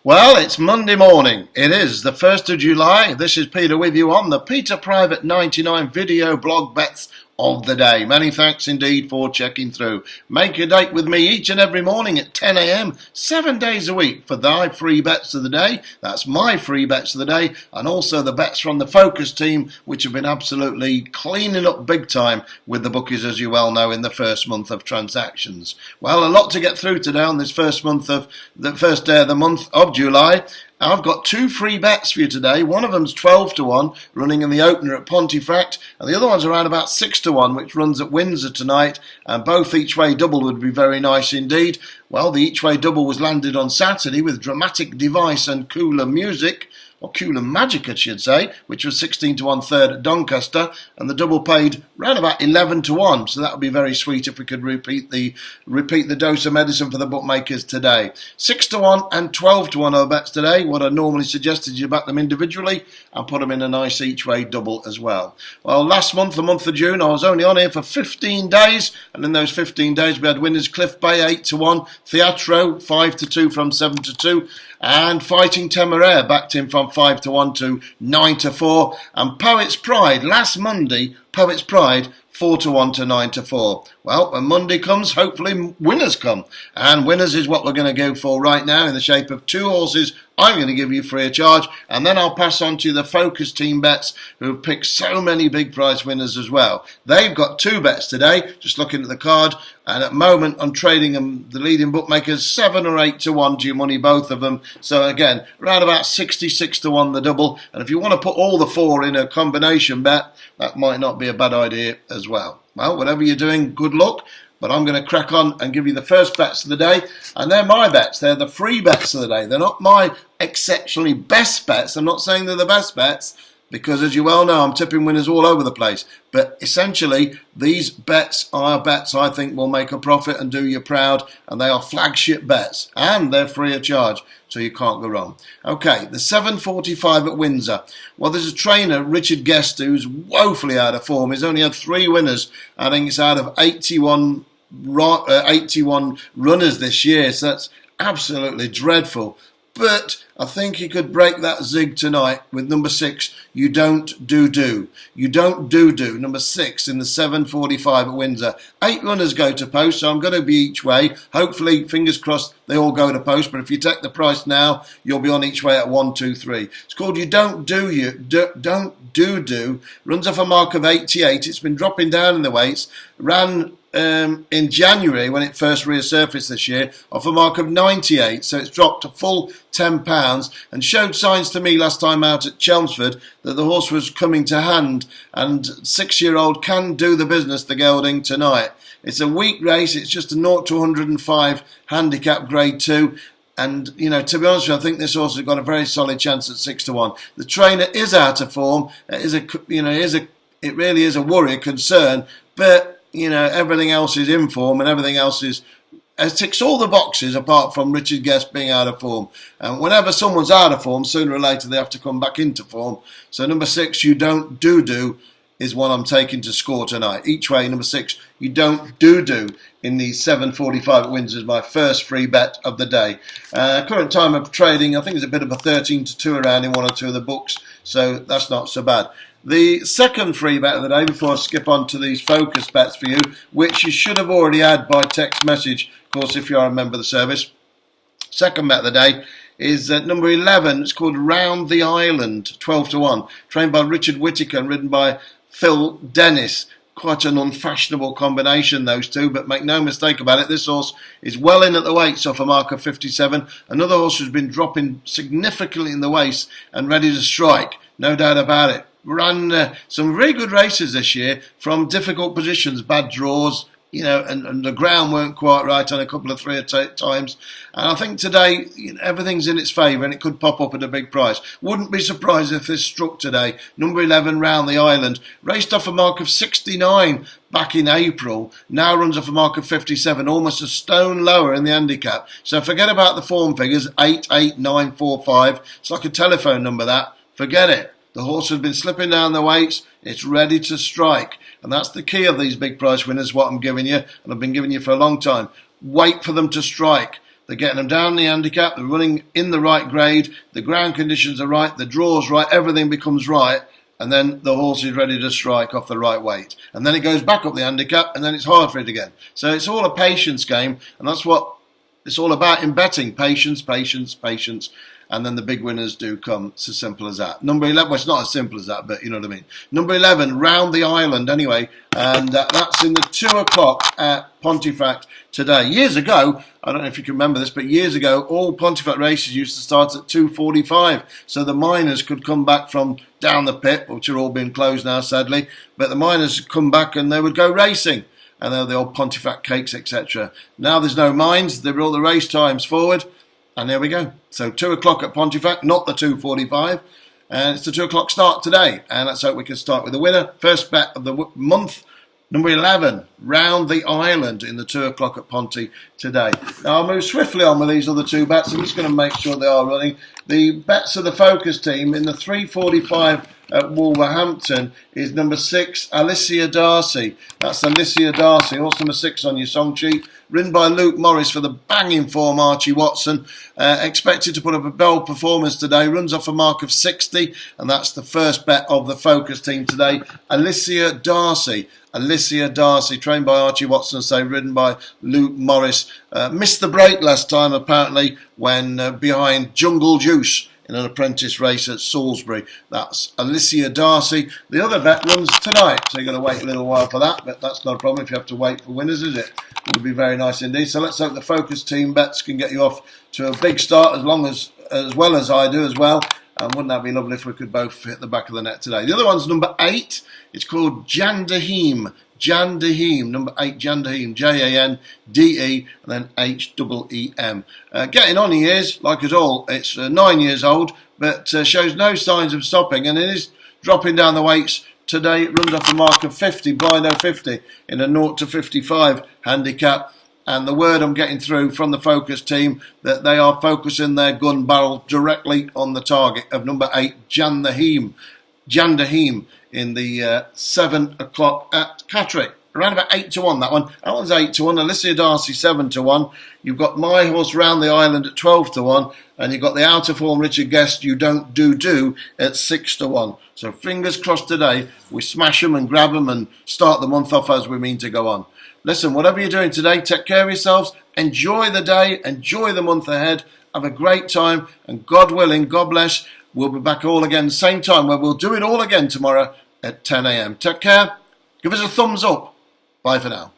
Well, it's Monday morning. It is the 1st of July. This is Peter with you on the Peter Private 99 video blog bets of the day. Many thanks indeed for checking through. Make a date with me each and every morning at 10 a.m, 7 days a week for thy free bets of the day. That's my free bets of the day, and also the bets from the Focus team, which have been absolutely cleaning up big time with the bookies, as you well know, in the first month of transactions. Well, a lot to get through today on this first day of the month of July. I've got two free bets for you today. One of them's 12 to 1, running in the opener at Pontefract, and the other one's around about 6 to 1, which runs at Windsor tonight, and both each way double would be very nice indeed. Well, the each way double was landed on Saturday with Dramatic Device and Cooler Music, or Cooler Magic, I should say, which was 16 to 1 third at Doncaster, and the double paid round about 11 to 1. So that would be very sweet if we could repeat the dose of medicine for the bookmakers today. 6 to 1 and 12 to 1 are bets today. What I normally suggested you back them individually and put them in a nice each way double as well. Well, last month, the month of June, I was only on here for 15 days, and in those 15 days we had winners Cliff Bay 8 to 1, Theatro 5 to 2 from 7 to 2, and Fighting Temeraire backed him from 5 to 1 to 9 to 4, and Poet's Pride last Monday, Poet's Pride 4 to 1 to 9 to 4. Well, when Monday comes, hopefully winners come. And winners is what we're going to go for right now in the shape of two horses I'm going to give you free of charge. And then I'll pass on to the Focus team bets who have picked so many big prize winners as well. They've got two bets today, just looking at the card. And at the moment, I'm trading them, the leading bookmakers, 7 or 8 to 1 to your money, both of them. So again, around about 66 to 1 the double. And if you want to put all the four in a combination bet, that might not be a bad idea as well. Well, whatever you're doing, good luck. But I'm going to crack on and give you the first bets of the day. And they're my bets. They're the free bets of the day. They're not my exceptionally best bets. I'm not saying they're the best bets, because as you well know, I'm tipping winners all over the place. But essentially, these bets are bets I think will make a profit and do you proud. And they are flagship bets. And they're free of charge, so you can't go wrong. Okay, the 7:45 at Windsor. Well, there's a trainer, Richard Guest, who's woefully out of form. He's only had 3 winners. I think it's out of 81 runners this year. So that's absolutely dreadful. But I think he could break that zig tonight with number 6, You Don't Do. You Don't Do, number 6 in the 7:45 at Windsor. 8 runners go to post, so I'm going to be each way. Hopefully, fingers crossed, they all go to post. But if you take the price now, you'll be on each way at 1, 2, 3. It's called You Don't Do. Runs off a mark of 88. It's been dropping down in the weights. Ran in January, when it first resurfaced this year, off a mark of 98, so it's dropped a full £10, and showed signs to me last time out at Chelmsford that the horse was coming to hand, and 6-year-old can do the business, the gelding, tonight. It's a weak race. It's just a 0 to 105 handicap grade 2. And, you know, to be honest with you, I think this horse has got a very solid chance at 6 to 1. The trainer is out of form. It really is a worry, a concern, but you know, everything else is in form, and everything else ticks all the boxes apart from Richard Guest being out of form. And whenever someone's out of form, sooner or later they have to come back into form. So number 6, You Don't Do, is one I'm taking to score tonight. Each way, number 6, You Don't Do in the 7:45 at Windsor is my first free bet of the day. Current time of trading, I think it's a bit of a 13 to 2 around in one or two of the books, so that's not so bad. The second free bet of the day, before I skip on to these focus bets for you, which you should have already had by text message, of course, if you are a member of the service. Second bet of the day is number 11. It's called Round the Island, 12 to 1. Trained by Richard Whittaker and ridden by Phil Dennis. Quite an unfashionable combination, those two, but make no mistake about it, this horse is well in at the weights off a mark of 57. Another horse who's been dropping significantly in the weights and ready to strike, no doubt about it. Ran some very good races this year from difficult positions, bad draws, you know, and the ground weren't quite right on a couple of 3 times. And I think today, you know, everything's in its favour and it could pop up at a big price. Wouldn't be surprised if this struck today. Number 11, Round the Island, raced off a mark of 69 back in April, now runs off a mark of 57, almost a stone lower in the handicap. So forget about the form figures, 8, 8, 9, 4, 5. It's like a telephone number, that. Forget it. The horse has been slipping down the weights. It's ready to strike. And that's the key of these big price winners, what I'm giving you, and I've been giving you for a long time. Wait for them to strike. They're getting them down the handicap. They're running in the right grade. The ground conditions are right. The draw's right. Everything becomes right. And then the horse is ready to strike off the right weight. And then it goes back up the handicap, and then it's hard for it again. So it's all a patience game, and that's what it's all about in betting. Patience, patience, patience. And then the big winners do come. It's as simple as that. Number 11, well, it's not as simple as that, but you know what I mean. Number 11, Round the Island, anyway. And that's in the 2 o'clock at Pontefract today. Years ago, I don't know if you can remember this, but years ago, all Pontefract races used to start at 2:45. So the miners could come back from down the pit, which are all been closed now, sadly. But the miners would come back and they would go racing. And they're the old Pontefract cakes, etc. Now there's no mines. They brought the race times forward. And there we go. So 2 o'clock at Pontefract, not the 2:45. And it's the 2 o'clock start today. And let's hope we can start with the winner. First bet of the month, number 11, Round the Island in the 2 o'clock at Ponty today. Now I'll move swiftly on with these other 2 bets. I'm just going to make sure they are running. The bets of the focus team in the 3:45 at Wolverhampton is number 6, Alicia Darcy. That's Alicia Darcy, horse number 6 on your song sheet. Ridden by Luke Morris for the banging form Archie Watson. Expected to put up a bold performance today. Runs off a mark of 60, and that's the first bet of the focus team today. Alicia Darcy. Alicia Darcy, trained by Archie Watson, ridden by Luke Morris. Missed the break last time, apparently, when behind Jungle Juice in an apprentice race at Salisbury. That's Alicia Darcy. The other bet runs tonight, so you've got to wait a little while for that, but that's not a problem if you have to wait for winners, is it? It would be very nice indeed. So let's hope the focus team bets can get you off to a big start as well as I do as well. And wouldn't that be lovely if we could both hit the back of the net today? The other one's number 8. It's called Jandaheem. Jandaheem, number 8, Jandaheem, Jande, and then Heem. Getting on he is, like us all. It's 9 years old, but shows no signs of stopping, and it is dropping down the weights today. It runs off a mark of 50, blind 50, in a 0 to 55 handicap. And the word I'm getting through from the focus team that they are focusing their gun barrel directly on the target of number 8, Jandaheem in the 7 o'clock at Catterick. Around about 8 to 1, that one. That one's 8 to 1. Alicia Darcy, 7 to 1. You've got my horse Round the Island at 12 to 1. And you've got the out of form Richard Guest, You Don't Do at 6 to 1. So fingers crossed today, we smash them and grab them and start the month off as we mean to go on. Listen, whatever you're doing today, take care of yourselves. Enjoy the day. Enjoy the month ahead. Have a great time. And God willing, God bless, we'll be back all again same time where we'll do it all again tomorrow at 10 a.m. Take care. Give us a thumbs up. Bye for now.